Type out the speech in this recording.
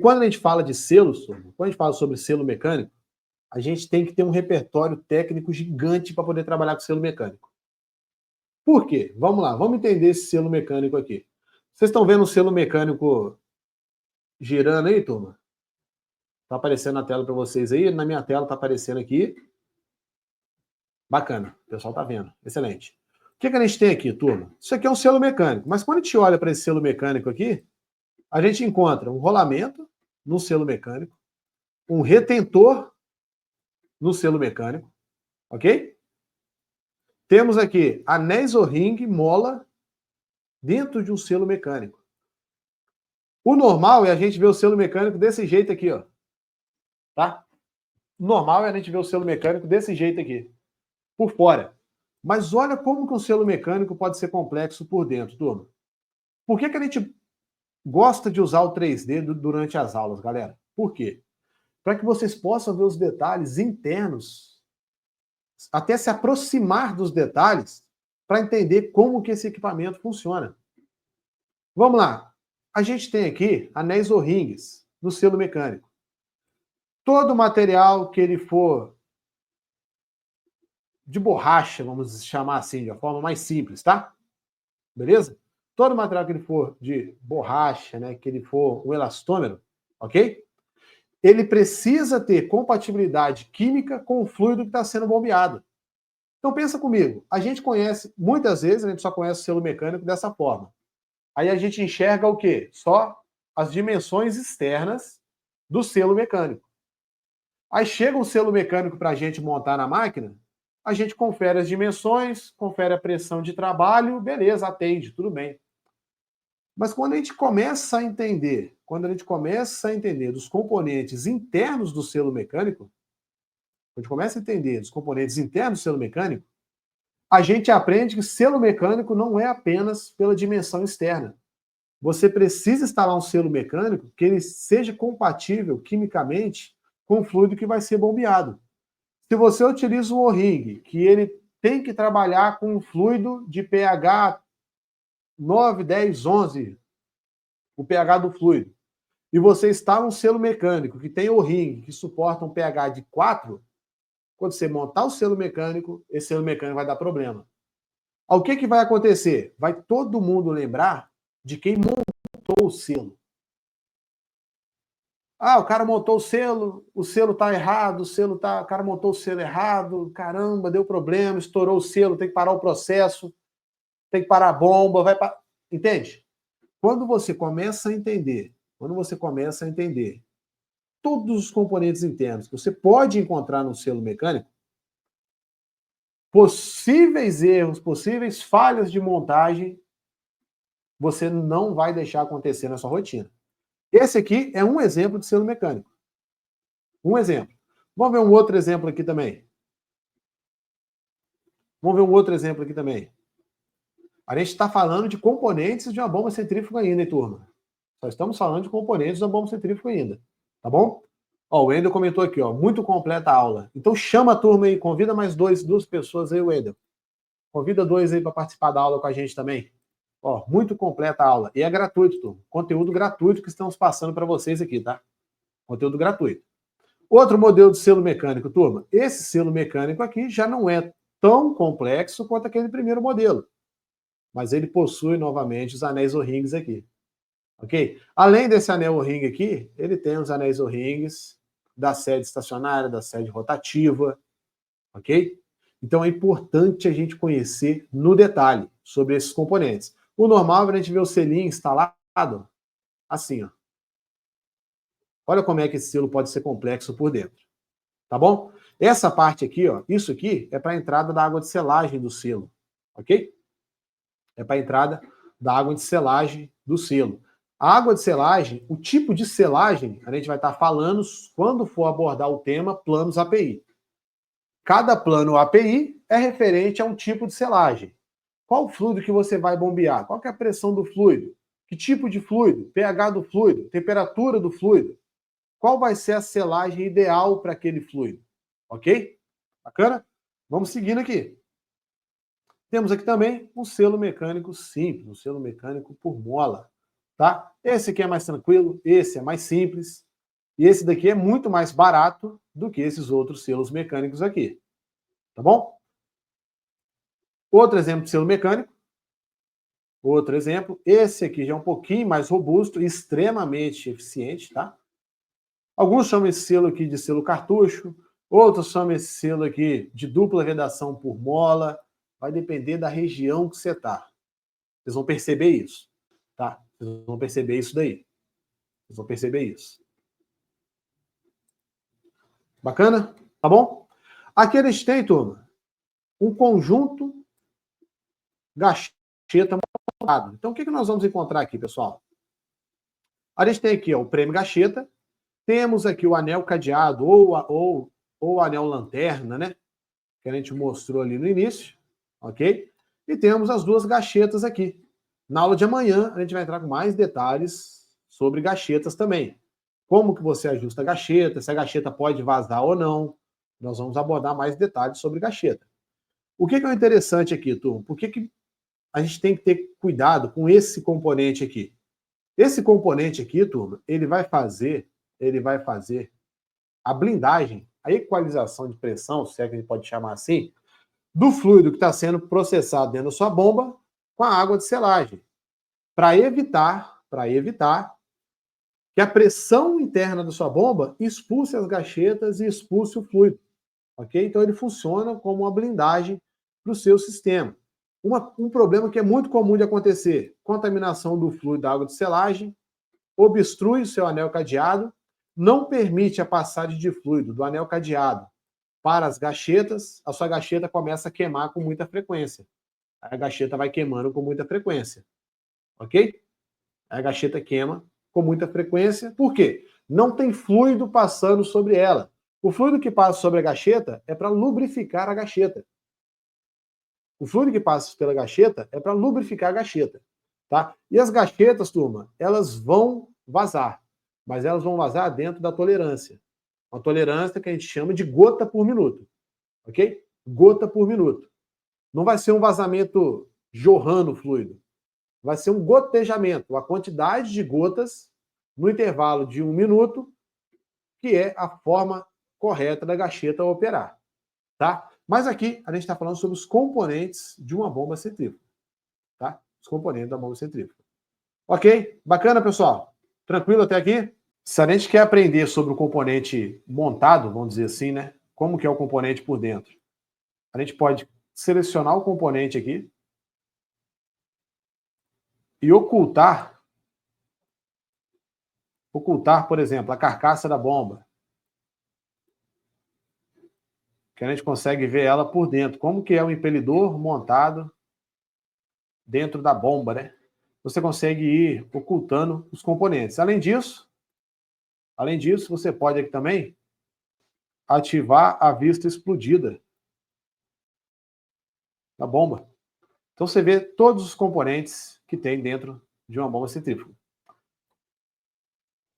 quando a gente fala de selos, quando a gente fala sobre selo mecânico, a gente tem que ter um repertório técnico gigante para poder trabalhar com selo mecânico. Por quê? Vamos lá, vamos entender esse selo mecânico aqui. Vocês estão vendo o selo mecânico girando aí, turma? Tá aparecendo na tela para vocês aí, na minha tela tá aparecendo aqui. Bacana, o pessoal tá vendo, excelente. O que a gente tem aqui, turma? Isso aqui é um selo mecânico, mas quando a gente olha para esse selo mecânico aqui, a gente encontra um rolamento no selo mecânico, um retentor no selo mecânico, ok? Temos aqui anéis ou ringue, mola, dentro de um selo mecânico. O normal é a gente ver o selo mecânico desse jeito aqui, ó. Tá? O normal é a gente ver o selo mecânico desse jeito aqui, por fora. Mas olha como que um selo mecânico pode ser complexo por dentro, turma. Por que a gente gosta de usar o 3D durante as aulas, galera? Por quê? Para que vocês possam ver os detalhes internos, até se aproximar dos detalhes, para entender como que esse equipamento funciona. Vamos lá. A gente tem aqui anéis ou ringues no selo mecânico. Todo material que ele for de borracha, vamos chamar assim, de uma forma mais simples, tá? Beleza? Todo material que ele for de borracha, né, que ele for um elastômero, ok? Ele precisa ter compatibilidade química com o fluido que está sendo bombeado. Então pensa comigo, a gente conhece, muitas vezes a gente só conhece o selo mecânico dessa forma. Aí a gente enxerga o quê? Só as dimensões externas do selo mecânico. Aí chega um selo mecânico para a gente montar na máquina, a gente confere as dimensões, confere a pressão de trabalho, beleza, atende, tudo bem. Mas quando a gente começa a entender, dos componentes internos do selo mecânico, quando a gente começa a entender dos componentes internos do selo mecânico, a gente aprende que selo mecânico não é apenas pela dimensão externa. Você precisa instalar um selo mecânico que ele seja compatível quimicamente com o fluido que vai ser bombeado. Se você utiliza um O-ring, que ele tem que trabalhar com um fluido de pH 9, 10, 11, o pH do fluido, e você instala um selo mecânico que tem O-ring, que suporta um pH de 4, quando você montar o selo mecânico, esse selo mecânico vai dar problema. O que vai acontecer? Vai todo mundo lembrar de quem montou o selo. Ah, o cara montou o selo tá errado, o cara montou o selo errado, caramba, deu problema, estourou o selo, tem que parar o processo, tem que parar a bomba, entende? Quando você começa a entender todos os componentes internos que você pode encontrar no selo mecânico, possíveis erros, possíveis falhas de montagem, você não vai deixar acontecer na sua rotina. Esse aqui é um exemplo de selo mecânico. Um exemplo. Vamos ver um outro exemplo aqui também. A gente está falando de componentes de uma bomba centrífuga ainda, hein, turma? Só estamos falando de componentes de uma bomba centrífuga ainda. Tá bom? Ó, o Wendel comentou aqui, ó, muito completa a aula. Então chama a turma aí, convida mais duas pessoas aí, Wendel. Convida 2 aí para participar da aula com a gente também. Ó, muito completa a aula. E é gratuito, turma. Conteúdo gratuito que estamos passando para vocês aqui, tá? Conteúdo gratuito. Outro modelo de selo mecânico, turma. Esse selo mecânico aqui já não é tão complexo quanto aquele primeiro modelo. Mas ele possui, novamente, os anéis O-rings aqui. Ok? Além desse anel O-ring aqui, ele tem os anéis O-rings da sede estacionária, da sede rotativa. Ok? Então é importante a gente conhecer no detalhe sobre esses componentes. O normal é a gente ver o selinho instalado assim, ó. Olha como é que esse selo pode ser complexo por dentro. Tá bom? Essa parte aqui, ó, isso aqui é para a entrada da água de selagem do selo. Ok? É para a entrada da água de selagem do selo. A água de selagem, o tipo de selagem, a gente vai estar falando quando for abordar o tema planos API. Cada plano API é referente a um tipo de selagem. Qual fluido que você vai bombear? Qual que é a pressão do fluido? Que tipo de fluido? pH do fluido? Temperatura do fluido? Qual vai ser a selagem ideal para aquele fluido? Ok? Bacana? Vamos seguindo aqui. Temos aqui também um selo mecânico simples, um selo mecânico por mola. tá? Esse aqui é mais tranquilo, esse é mais simples, e esse daqui é muito mais barato do que esses outros selos mecânicos aqui, tá bom? Outro exemplo de selo mecânico, outro exemplo, esse aqui já é um pouquinho mais robusto, extremamente eficiente, tá? Alguns chamam esse selo aqui de selo cartucho, outros chamam esse selo aqui de dupla vedação por mola, vai depender da região que você está. Vocês vão perceber isso, tá? Vocês vão perceber isso daí. Vocês vão perceber isso. Bacana? Tá bom? Aqui eles têm, turma, um conjunto gacheta montado. Então, o que nós vamos encontrar aqui, pessoal? A gente tem aqui ó, o prêmio gacheta, temos aqui o anel cadeado ou o anel lanterna, né? Que a gente mostrou ali no início, ok? E temos as duas gachetas aqui. Na aula de amanhã, a gente vai entrar com mais detalhes sobre gachetas também. Como que você ajusta a gacheta, se a gacheta pode vazar ou não. Nós vamos abordar mais detalhes sobre gacheta. O que é interessante aqui, turma? Por que a gente tem que ter cuidado com esse componente aqui? Esse componente aqui, turma, ele vai fazer a blindagem, a equalização de pressão, se é que a gente pode chamar assim, do fluido que está sendo processado dentro da sua bomba com a água de selagem, para evitar que a pressão interna da sua bomba expulse as gachetas e expulse o fluido, ok? Então ele funciona como uma blindagem para o seu sistema. Um problema que é muito comum de acontecer, contaminação do fluido da água de selagem, obstrui o seu anel cadeado, não permite a passagem de fluido do anel cadeado para as gachetas, a sua gacheta começa a queimar com muita frequência. A gacheta vai queimando com muita frequência, ok? A gacheta queima com muita frequência, por quê? Não tem fluido passando sobre ela. O fluido que passa sobre a gacheta é para lubrificar a gacheta. O fluido que passa pela gacheta é para lubrificar a gacheta, tá? E as gachetas, turma, elas vão vazar, mas elas vão vazar dentro da tolerância. Uma tolerância que a gente chama de gota por minuto, ok? Gota por minuto. Não vai ser um vazamento jorrando fluido. Vai ser um gotejamento, a quantidade de gotas no intervalo de 1 minuto, que é a forma correta da gacheta operar, tá? Mas aqui a gente está falando sobre os componentes de uma bomba centrífuga, tá? Os componentes da bomba centrífuga. Ok? Bacana, pessoal? Tranquilo até aqui? Se a gente quer aprender sobre o componente montado, vamos dizer assim, né? Como que é o componente por dentro? A gente pode selecionar o componente aqui e ocultar, por exemplo, a carcaça da bomba. Que a gente consegue ver ela por dentro. Como que é o impelidor montado dentro da bomba, né? Você consegue ir ocultando os componentes. Além disso, você pode aqui também ativar a vista explodida da bomba. Então você vê todos os componentes que tem dentro de uma bomba centrífuga.